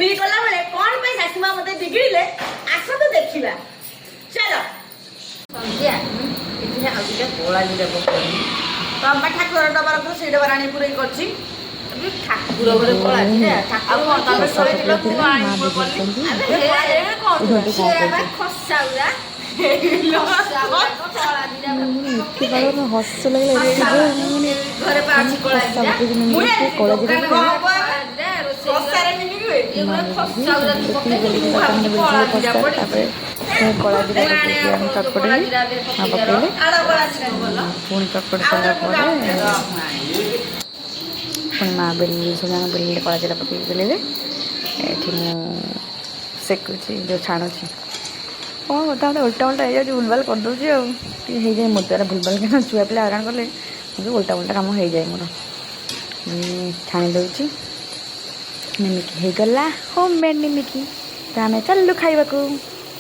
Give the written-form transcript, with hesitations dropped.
निमिरी कला बेले कौन पे सासुमा मते बिगड़िले आसो तो देखिबा चलो संध्या इथे आउटे कोला नि देबो तो हम ठाकुर डबर तो से डबर आनी पुरै करछि ठाकुर घरे कोला नि ठाकुर तमे सोई दिलो तू आनी पुर पल्ली अबे हे कोन से बा खसाउरा हस लगे घरे पाछि कोला मुए कोला कड़ा चटपटे पुणी चटपट सारा पुणी माँ बेली सब बेली कड़ा जीरा पकड़ बेले ये सेकुची जो छाणुची कौन कथा उल्टा उल्टा हो जाए भूलभाल करदे हो जाए मोर द्वारा भूलभाल क्या छुआ पिला हरान कले उल्टा उल्टा कम हो जाए मोर छाणी दूची निमिकी हो गला होम मेड निमिकी तो आम चलु खाइबा को।